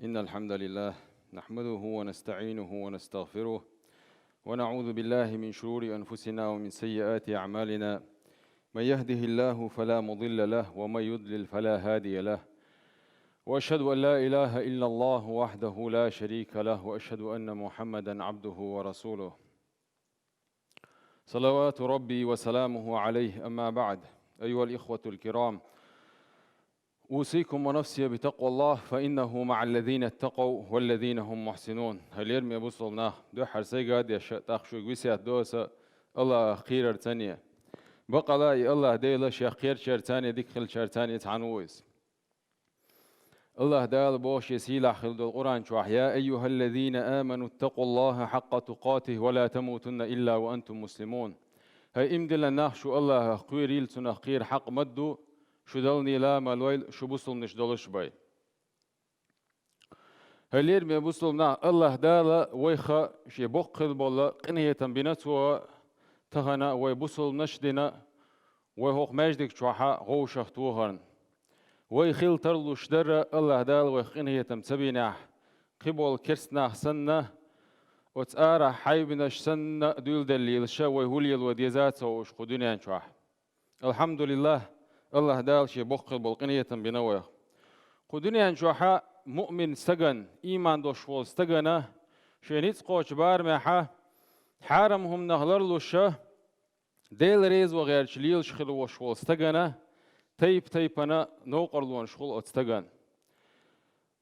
إن الحمد لله نحمده ونستعينه ونستغفره ونعوذ بالله من شرور أنفسنا ومن سيئات أعمالنا. من يهده الله فلا مضل له ومن يضلل فلا هادي له، وأشهد أن لا إله إلا الله وحده لا شريك له، وأشهد أن محمدًا عبده ورسوله صلوات ربي وسلامه عليه. أما بعد، أيها الإخوة الكرام، أوصيكم ونفسي بتقوى الله فإنه مع الذين اتقوا والذين هم محسنون. هل بوصلنا دو حرسي قاد تاخشو قوسيات دوسا الله خير تانية بقى لا الله ديلا شيخ خير شرتانية ديكخل شرتانية تعنويس الله دال بوش يسيلا خلد القرآن شوح يا أيها الذين آمنوا اتقوا الله حق تقاته ولا تموتن إلا وأنتم مسلمون. هاي امدل الناخشو الله خيريل تنخير حق مدو شو دلني لا مالويل شو بوصل نشدلش باي. هلير ما بوصلنا الله دالا ويخا شي بقل بولا قنية بنتو تهنا ويبوصل نشدنا ويهوق ماجدك شوحا غوشة توهرن ويخيل ترلوش در الله دال ويخنية تبينا قبول كرسنا سنة وتآرا حيبناش سنة دول دليل شا ويهولي الوديزات وش قدنيا شوح. الحمد لله الله دال شي بقل بالقنية بنويه قدنيا شوحا مؤمن استغن إيمان دوشوال استغنى شينيت قوش بار محا حارمهم نهلرلوشا ديل ريز وغير شليل شخلو وشوال استغنى تيب أنا نوقرلون شغل أتستغن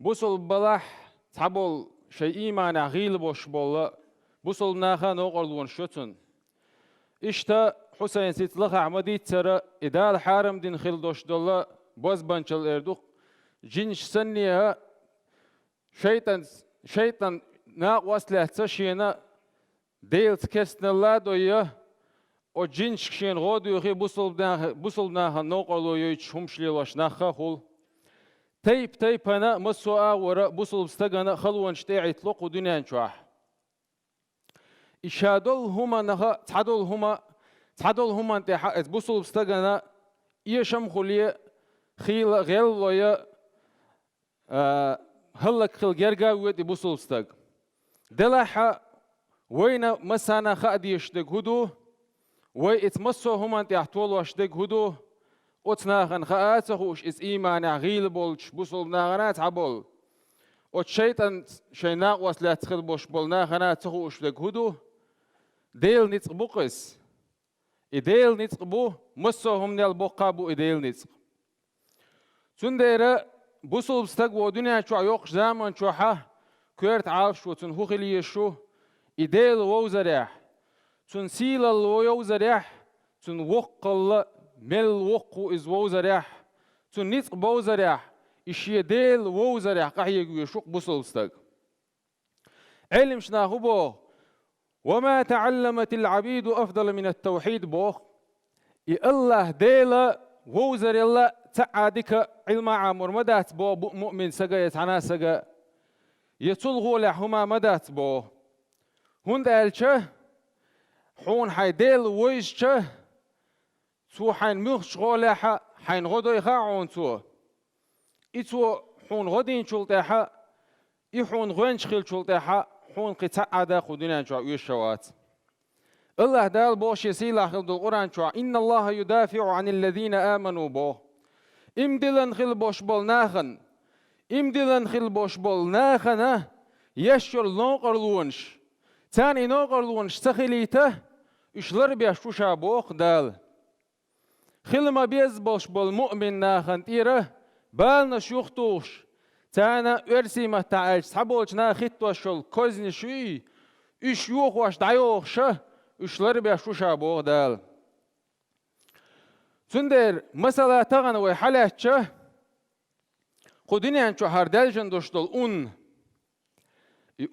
بوصل بلاح تعبول شيء إيمان عغيل بوش بولا بوصل ناخا نوقرلون شتن إشتا حسين سيتلخ عمدي ترى إدال حارم دين خيل دوش دولا باز بانشل إردوك جنش سنيها شيطان ناق واسله تشينا ديل تكسنا الله دويا o cins kişinin godu ki busulnaha noqoluyu çumşlilaş naxa hol tayp ana masua wara busul stagana khalwan shta'it luq dunyan chuah ishadul huma naha tadul huma ta busul stagana yasham khuliya khila ghelloya halak khil gerga wadi busul stag dalaha wayna masana khadiyashдаг hudu ويتمسوا هم أنت يحتول واشتق هدو أتناخن خاطهوش إس إيمان عغيل بولش بوصل ناغنات عبول وتشيطان شيناق واسلا تخل بوش بول ناغنات تخوش لك هدو ديل نتق بوقس إديل نتق بو مسوا هم نال بوقابو إديل نتق تندير بوصل بستق ودنيا شو يوقش زمان شو حا كيرت عارف شو تنهو خليه شو إديل ووزريح تنسيل الوزريح تنوقل مل وقو إز وزريح تنيت بوزريح إشيديل وزريح قحيق يشوق بصلستك علم شناهو بو وما تعلمت العبيد أفضل من التوحيد بو الله ديلا وزر الله تعادك علم عامر مدات بو مؤمن سقا يتعنا سقا يتلغو لحما مدات بو هند ألشه حون حيديل ويشة تو حين مخش غولها حين غدو يخاعون تو إتو حون غدين شلتها يحون غنش خيل شلتها حون قطع عدا خدنا شو يشوات الله دال بوش يسيل خلد القرآن شو إن الله يدافع عن الذين آمنوا به إمدلن خل بوش بول ناخن إمدلن خل بوش بول ناخن يشر نوقرلونش تاني نوقرلونش تخليته إشلر بيشو شابوخ دال خلما بيز بوش بالمؤمن ناخن تيره بالنا شيوختوش تانا ارسي ما تعالج سحبوش ناخت وشل كوزن شوي إش يوخ واش دايوخ شه إشلر بيشو شابوخ دال تندر مسألة تغن ويحالات شه قدنيان شو هردالجن دوشتل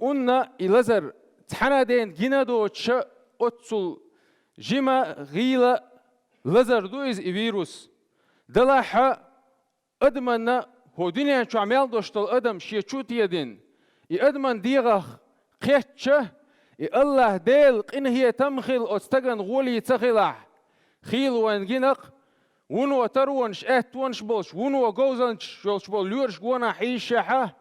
أننا إلازر تحنادين جينا دوتش أتصل جيما غيلا لزر دويز فيروس دلاحة أدمنا هو دنيا شو عمل دوشتل أدم شيء شو تيدين أدمن ديغخ قيتشه الله ديل إن هي تمخيل أستغن غولي تخيلح خيل وان جينق ونو ترونش ونش بولش ونو جوزنش شولش بول لورش جوانا حيشها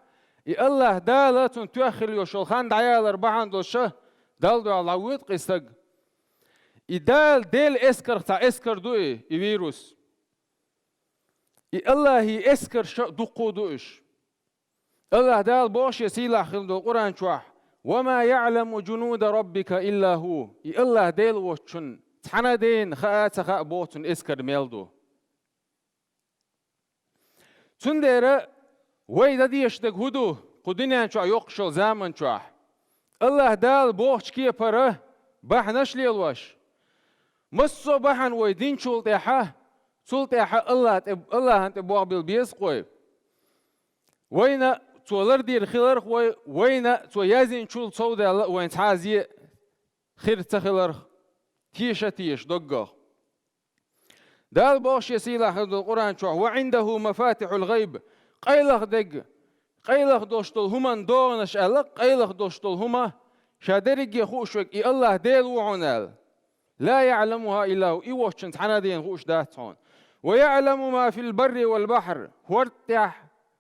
الله دالة تؤخر يوشل دعيال بحان دوشة دال دو علاويت قستق دال ديل اسكر تا اسكر دوي فيروس الله هي اسكر دقو دوش الله دال بوش يسيلا خلد القرآن شوح وما يعلم جنود ربك إلا هو الله ديل وشن تحنا دين خاات خاء بوتن اسكر ميلدو تندير ويدا ديشتك هدو قدنيان شوح يقشل زامن شوح الله دال بوش كيه پره بحنش ليلوش مصو بحن ويدين شلطيحة الله انت بوغ بالبيز قوي وين تولر دير خلر قوي وين تو يازين شل صودا وين تعازي خير تخلر تيش دقه دال بوش يسيلا خد القرآن شوح وعنده مفاتح الغيب قيلخ دوشتل هما دونش ألق قيلخ دوشتل هما شادرق يخوشك الله ديل وعنال لا يعلمها إلا هو إيوشن تحنادين خوش داتون ويعلم ما في البر والبحر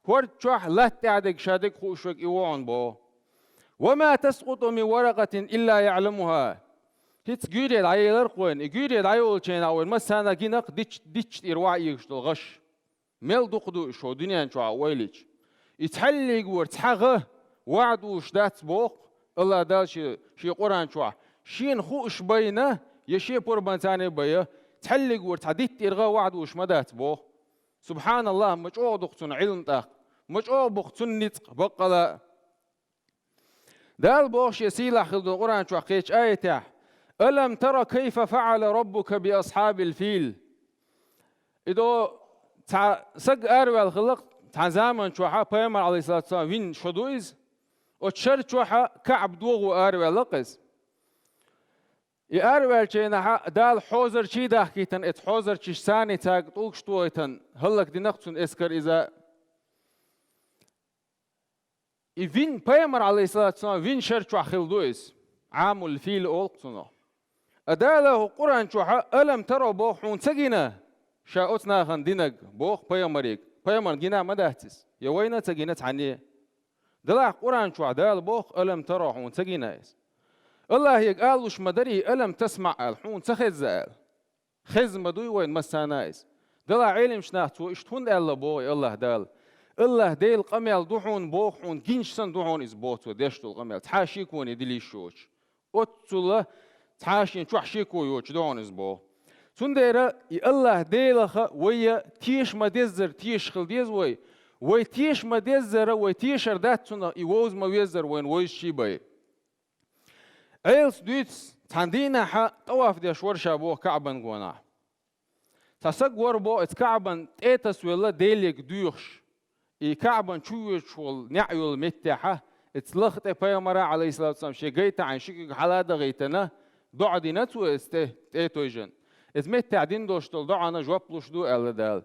هورتشوح لا تعدق شادق خوشك إيوان بو وما تسقط من ورقة إلا يعلمها هيت جيري العيلر قوين جيري العيول شين أول مسانا جينق ديتش إرواع يشتل غش ميل دقدو شو دنيا شو عويلج يتحلق ورتحغه وعد وشدات بوق الله دال شي قرآن شو شين خوش بينه يشي قربان ثاني بيه تحلق ورتحديت إرغا وعد وش مدات بوق سبحان الله مجعو دقتن علم تاق مجعو بقتن نتق بقلا دال بوش يسيلا خلد القرآن شو قيش آيته ألم ترى كيف فعل ربك بأصحاب الفيل إدو سق أروال خلق زمان شوحا بيامر عليه الصلاة والسلام وين شدويز وتشر شوحا كعب دوغو أروال لقز أروال شينها دال حوزر شي داخيتن ات حوزر شيش ثاني تاق طولك شتويتن هلك دي نقصن اسكر إذا وين بيامر عليه الصلاة والسلام وين شر شوح خلدويز عامل الفيل أولقصنه أداله قرآن شوحا ألم ترى بوحون سجنا شاؤتنا خندينك بوخ بيامريك بيامر جينا مدهتس يوينا تجينت عني دلع قرآن شو عدال بوخ ألم ترى حون تجينا الله يقال وش مدري ألم تسمع الحون تخزال خز مدوي وين مسانايس دلع علم شناحتو اشتون الله بوي الله دال الله ديل قميل دوحون بوخون جينش سن دوحون إزبوتو ديشتو القميل تحاشيكوني دلي شوش أتسوله تحاشين شو حشيكو يوش دوحون إزبو سنديرة الله ديلخ ويا تيش مدزر تيش خلديز وي تيش مدزر وي تيش ردات سنة يوز مويزر وين ويش شيباي عيلس دويتس تاندينا حا طواف دي شور شابوه كعبان قوانا تساق وربو اتكعبان تيتس ويلا ديليك دويخش كعبان شويش والنعيول متاحة اتلخت بيامرا عليه الصلاة والسلام شيقيتا عن شكك حالة غيتنا دعدي نتو تيتويجن اتمتع دين دوشتل دعانا جوابلوش دو ألا دال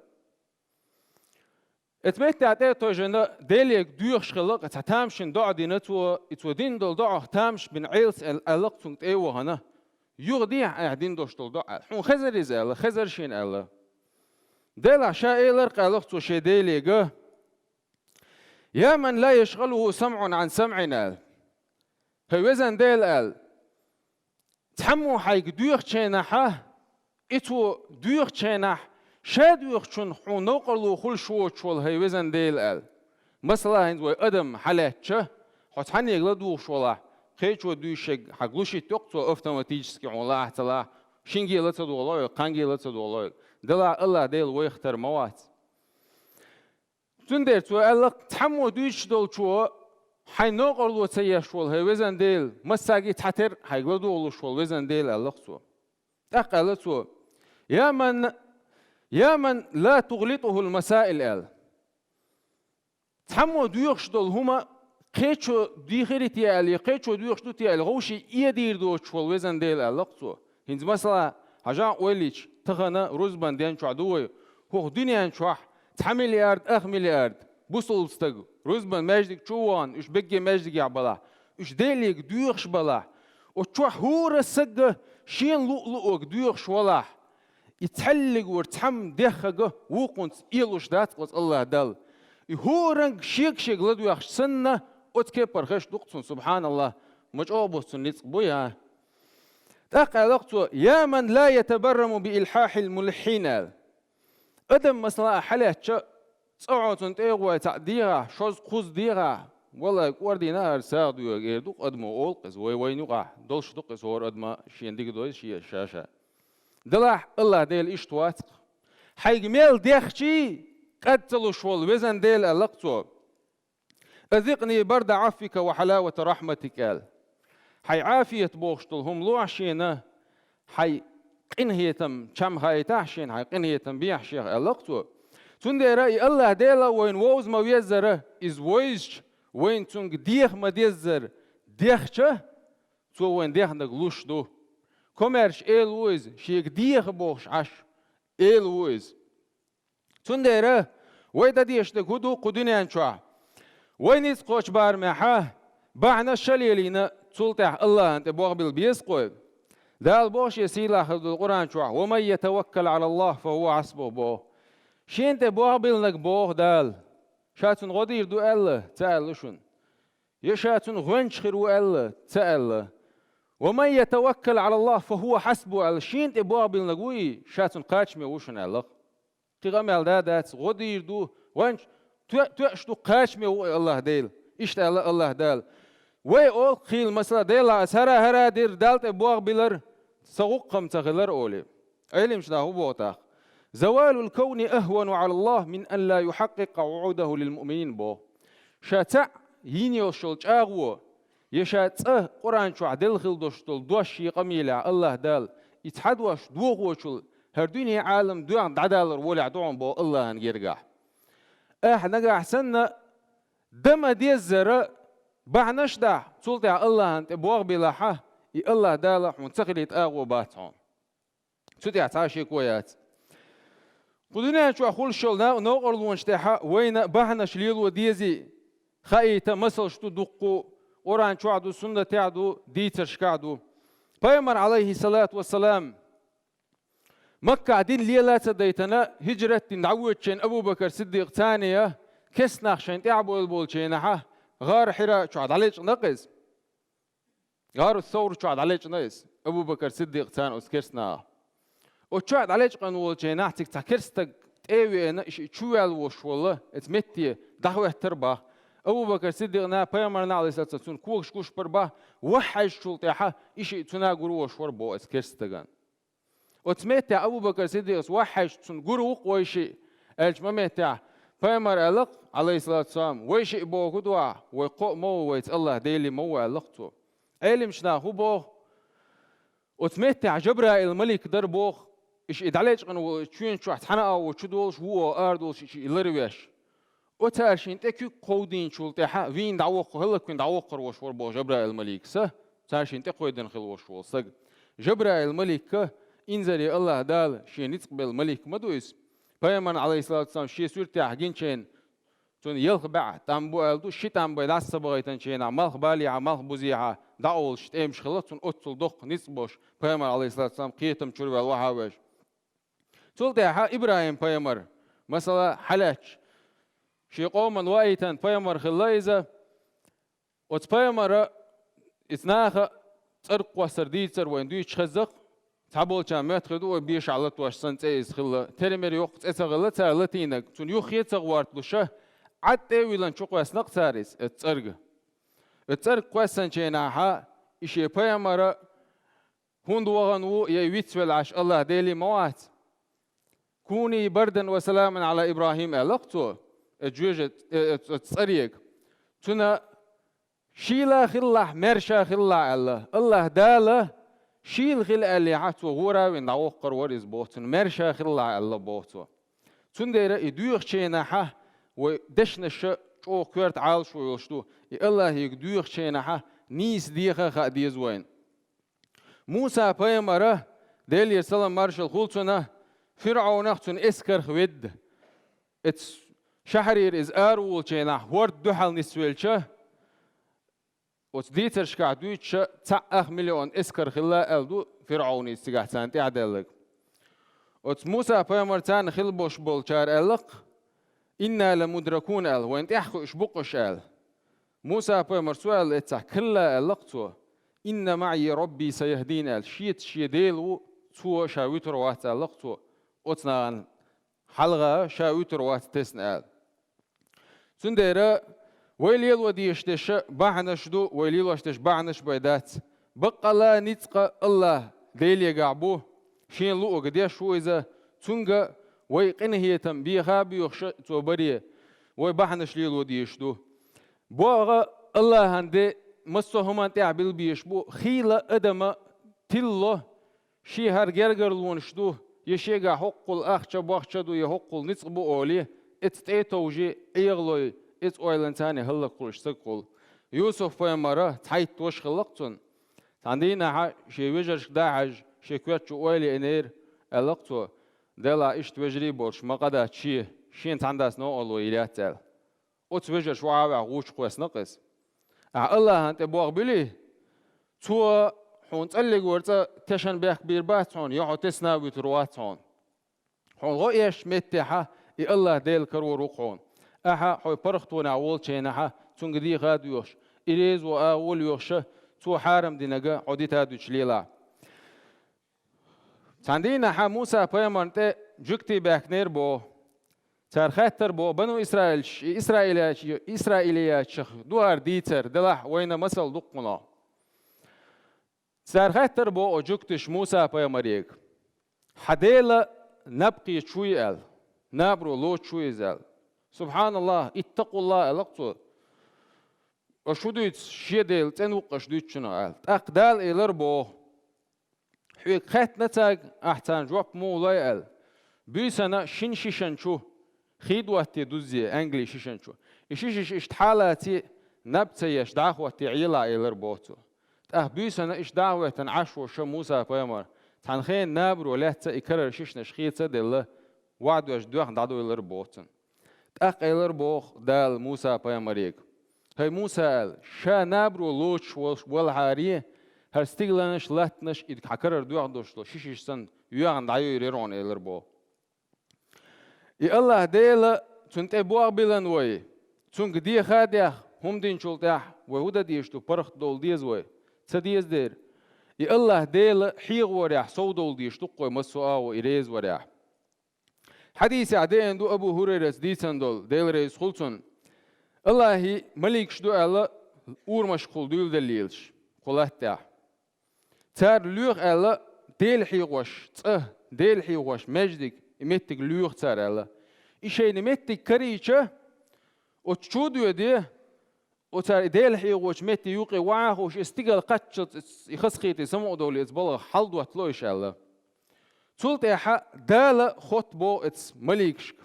اتمتع تيتويجن ديليك دويخش خلق اتتامشن دعا دينتو اتو دين دول دعا تامش بن عيلس الالق تنت ايوه هنا يغديع دين دوشتل دعا حون خزر إزالا خزر شين ألا ديل عشاء ايلر قالق تو شي ديليك يا من لا يشغله سمع عن سمعنا هوزن ديل ال تحمو حيك دويخ تشينحه اتو دويخ تشينح شادويخ تشون حون نوقلو خل شوال هوزن ديل ال مثلا هندوي ادم حالاتشه حت حني يغلدو شولا خيچو دويشك حقلوشي توقتو اوتوماتيكي والله تلا شينجي لتدو والله قانجي لتدو والله دلا الله ديل ويختار موات تندر تو الله تحمو دويش دول شو حي نوقلو تيشوال هوزن ديل مساجي تحتر حيغلدو شوال وزن ديل الله سو أقلتو يا من لا تغلطه المسائل ال تحمو دويخش دول هما قيتشو ديخيرتي ال قيتشو دويخش دوتي ال غوشي يدير دو شوال وزن ديل الله سو هنز مثلا حاجة وليش تخنا روزبان دين شو عدوي هو دنيا شو مليارد مليارد بوصل استغ روزبان ماجدك شوان اش بيجي ماجدك يعبلا اش ديليك دويخش بلا وشو هور السق شين لؤلؤك دويخش ولا يتحلق ورتحم دخقه وقنت إيلوش دات قلت الله دل هو رنگ شيك لدو يخش سنة أتكبر خش دقتون سبحان الله مش أوبوستون نيتق بويا تقع لقطو يا من لا يتبرم بإلحاح الملحين أدم مثلا حالة صعوتون تيغوا تعديها شوز قوز ديها والله وردينا أرسال يدوق أدمو أولقز وينوقع دولش دقس هور أدم شين ديك دويس شيء الشاشة دلح الله ديل إشتوات حيجميل ديخشي قتلوا شوال وزن ديل ألقتو أذقني برد عفك وحلاوة رحمتك قال حي عافية بوشتلهم لو عشينا حي قنهيتم كم هاي تحشين حي قنهيتم بيحشيخ ألقتو تندي رأي الله ديلا وين ووز ما يزره إز ويزش وين تنگ ديخ ما ديزر ديخشه تو وين ديخ نغلوش دو كومرش إيل ويز شيك ديخ بوش عش إيل ويز تندي رأي ويدا ديش دهودو قدنيان شوع وين يسقوش بار محاه بعنا الشليلين تلتح الله أنت بوغ بالبيسقو دال بوش يسيلا خذ القرآن شوع ومن يتوكل على الله فهو حسبه بوه شين تبوغ بالنك بوغ دال شاتون غدير دو ألا تألشون يشاتون غنش خيرو ألا تألا ومن يتوكل على الله فهو حسبه ألا شين تبوغ بالنك وي شاتون قاتشمي وشن ألا تغمل دادات غدير دو غنش تأشتو قاتشمي الله ديل إشت ألا الله دال وي أول خيل مثلا ديلا أسهرا هرا دير دالت بوغ بلر سغقم تغلر أولي أيلمش دا هو بوتاق زوال الكون أهون على الله من أن لا يحقق وعوده للمؤمنين بو شاتع ينيو شلج أغوى يشات قرآن شو عدل خل دوشتل دوشي قميلة الله دال يتحدوش دوغوشل هر دنيا عالم دوان دعدالر ولا دوان بو الله نجرجع نجح سنة دم ديزر بعنش دا سلطة الله أنت بوغ بلاحة الله دال منتقلت أغوى باتهم سوتي عتاشي كويات قدنا شو أقول شلنا نوقر لونشتها وين بحنا شليل وديزي خايته مثل شتو دقو قرآن شو عدو سنة تعدو ديتر شكعدو بيمر عليه الصلاة والسلام مكة عدين ليلة ديتنا هجرة نعود شين أبو بكر صديق ثانية كسناخ شين تعبو البول شينها غار حراء شو عد عليك نقص غار الثور شو عد عليك نقص أبو بكر صديق ثاني أسكرسنا وشاد عليك قانون جيناتك تكرستك تأوي أنا شو الوش والله اتمتي دعوة تربح أبو بكر صديقنا بيامرنا عليه الصلاة والسلام كوش بربح وحش شلطيحة إيش تناقر وش وربو اتكرستكان وتمتي أبو بكر صديق وحش تنقرو ويشي الجمامتي بيامر ألق عليه الصلاة والسلام ويشي بو قدوة ويقو مو ويت الله ديلي مو ألقته أيلم شنا هو بو وتمتع جبرائيل الملك دربوخ إيش إدعليش قنو شوين شو حنا أو شو دولش هو أردول شيء لرويش وتارشين تكو قودين شو تها وين دعوق هلك وين دعوق روش وربو جبرائيل الملك سه تارشين تقويدن خلوش وصق جبرائيل الملك إنزلي الله دال شيء نتقبل الملك مدويس بيمن عليه الصلاة والسلام شيء سورة حقين شين تون يلخ بعد تامبو ألدو شيء تامبو داس بغيتن شين عمل بالي عمل بوزيعة دعول شتيمش خلطن أتصل دق نسبوش بيمر عليه الصلاة والسلام قيتم شرب الوحاوش تلتها إبراهيم بيمر مثلا حلاش شي قوما وايتن بيمر خلايزة وتبيمر إثناخ ترق وسرديتر ويندويش خزق تعبول كان متخدو وبيش على توش سنتيز خلا ترمر يوقت إتغلت لتينك تون يخيت غوارت لشه عتى ويلان شو قوس نقطاريس الترق الترق قوسن شيناها إشي بيمر هندو وغنو يويت والعش الله ديلي موات كوني بردا وسلاما على إبراهيم ألقتو الجوجة تصريق تنا شيلا خلا مرشا خلا الله داله شيل خل اللي عتو غورا وينعوقر ورز بوتن مرشا خلا الله بوتو تندير يدوخ شيناها ودشنش شو كورت عال شو يشتو الله يدوخ شيناها نيس ديخه خديز وين موسى بيمره ديل يسلم مارشال خلصنا فرعون أختن إسكر خويد إتس شهرير إز أرول شينا ورد دحل نسويلشه وتديتر شكا دويتش تأخ مليون إسكر خلا ألدو فرعون يستقع سانتي عدلق وت موسى بيمرتان خل بوش بولشار ألق إنا لمدركون قال وين تحكوا إيش بقش قال موسى بيمر سؤال إتسع كلا اللقطة إن معي ربي سيهدين قال شي ديلو تو شاويت روات اللقطة أتنا حلقة شاويت روات تسن قال سنديرة ويليل وديشتش بعنش دو ويليل وشتش بعنش بيدات بقى لا نتقى الله ديلي قعبوه شين لو قديش شو إذا تونجا ويقين هي تنبيها بيخش توبريه ويبحنش ليل وديشتو بوغا الله هندي مستهمان تعبيل بيشبو خيلة أدم تلو شي هرجرجر لونشتو يشيغا حق الأخشة بوخشدو يحق نتقبو أولي اتتوجي إيغلوي ات أويلنتاني هلا قولش تقول يوسف فيمرة تحيت وش خلقتن عندنا شي وجرش داعج شي كواتش أويلي إنير ألقتو دلا إشت وجري بولش ما قدا شي شين تنداس نو أولو إلياتل أوت وجر شو عاوع غوش قوس نقص الله أنت بوغ بلي تو حون تقلق ورتا تشن بيخ بيرباتون يحو تسنا ويترواتون حون غويش متحا إي الله ديل كرو روقون أحا حوي برختون عوال چينحا تون قدي غاد يوش إليز وآول يوش تو حارم دينجا عدي تادو چليلا تاندينا حا موسى بيمان تي جكتي باكنير بو تارخاتر بو بنو إسرائيليات شخ دوار ديتر دلح وين مسل دقنا تارخاتر بو جكتش موسى بيماريك حديلا نبقي شوي ال نابرو لو شوي زال سبحان الله اتقوا الله لقطو وشدويت شيدل تنوقش دوتشنا ال اقدال إلر بو حيك خات نتاج أحسن جواب مولاي ال بيسنا شنشيشن شو خيدواتي دوزي انجلي شيشنشو إشيش اشتحالاتي نبتيش دعواتي عيلا إلر بوتو بيسنا إش دعوة عشو شموسى بيمر تنخين نابر ولا تكرر شيشنش خيتة دل وعد وجدوخ دعو إلر بوتن إلر بوخ دال موسى بيمريك هاي موسى قال شا نابر ولوش والحارية هرستيغلانش لاتنش إدك حكرر دوخ دوشلو شيش سن يوغن دعو يريرون إلر بوخ الله ديلا تنت بوغ بلن وي تنك دي خاديخ هم دين شلتاح وهودا ديشتو برخ دول ديز وي تديز دير الله ديلا حيغ وريح صو دول ديشتو قوي مسوآ وإريز وريح حديث عدين دو أبو هريرة ديسان دول ديل ريس خلصن الله مليك شدو الله أورمش خل دول دليلش قلت تاح تار لوغ الله ديل حيغوش ديل حيغوش مجدك إمتك لوغ تار الله إشي نمتك كريشة وتشودو دي وتار ديل حيغوش متي يوقي وعاهوش استقل قتشت يخسخيتي سمو دولي اتبالغ حلد واتلوش الله تولت إيحا دالة خطبو اتس مليكشك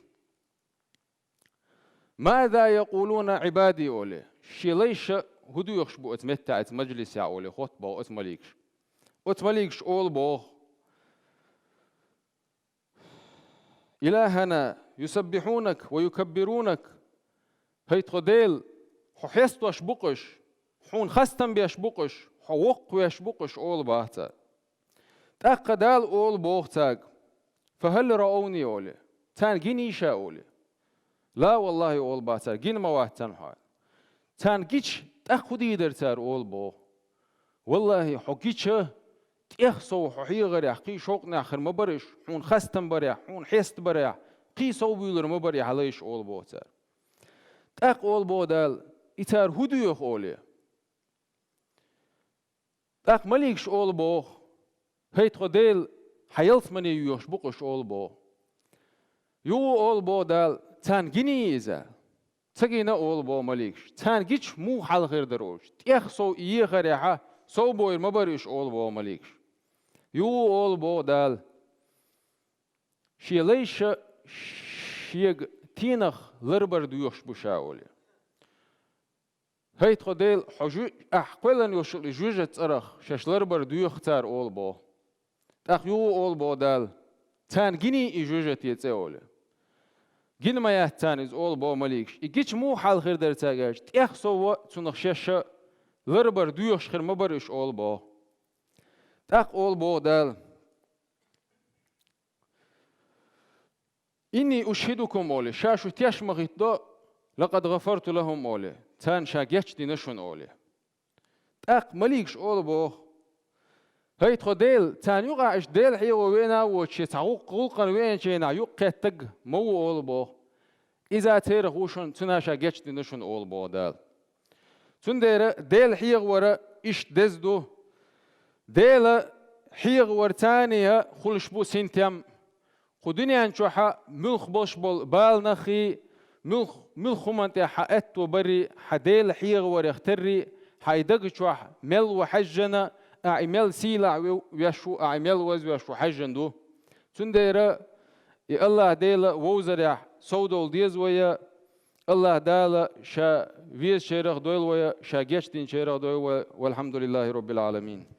ماذا يقولون عبادي أولي شي ليش هدو يخشبو اتمتع ات مجلس يا أولي خطبو ات مليكش أول بو إلهنا يسبحونك ويكبرونك هيت ديل حيست واشبقش حون خستم بيشبقش حوق ويشبقش أول باهتا تأقدال أول بوغتاق فهل رأوني أولي تان جينيشا أولي لا والله أول باهتا جين موات تنحال تان جيش تأخدي درتار أول بوغ والله حقيتش تيخصو حقي غريح قي شوقنا آخر مبرش حون خستم بريح حون حيست بريح قي صوبيولر مبريح عليش أول بوغتار تأق أول بوغدال إتار هدو يخ أولي تأق مليكش أول بوغ هيت خديل حيلت مني يشبقش أول بوغ يو أول بوغدال تان جيني إذا تجينا أول بوغ مليكش تان جيش مو حال غير دروش تيخصو إيه غريحة صوبوير مبرش أول بوغ مليكش يو أول بوغدال شي ليش شيغ تينخ لربر دويوش بشاولي هيت خديل حجو أحقلن يوشل جوجة أرخ شش لربر دويوخ تار أول بو تأخ يو أول بو دال تان جيني جوجة يتسأولي جين ما يهتان إز أول بو مليكش إجيش مو حال خير در تاجاج تأخ سوا تنخ شش لربر دويوش خير مبرش أول بو تأخ أول بو دال إني أشهدكم أولي شاشو تيشمغيت دو لقد غفرت لهم أولي تان شاقيتش دي نشون أولي تاق مليكش أول بو هاي تخو ديل تان يوغاش ديل حيو وينا وشي تعوق قلقا وين شينا يوق تق مو أول بو إذا تير غوشن تنا شاقيتش دي نشون أول بو دال تن ديل حيغ ورا إش دزدو ديل حيغ ورتانية خلش بو سنتيم خدني أنشوحا ملخ بوش بول بالنخي ملخ منتي حقتو بري حديل حيغ وريختري حيدق شوح مل وحجنا أعمل سيلا ويشو أعمل ويشو حجن دو تندير الله ديلا ووزريح سودول ديز ويا الله دالا شا فيز شيرخ دويل ويا شا جيشتين شيرخ دويل والحمد لله رب العالمين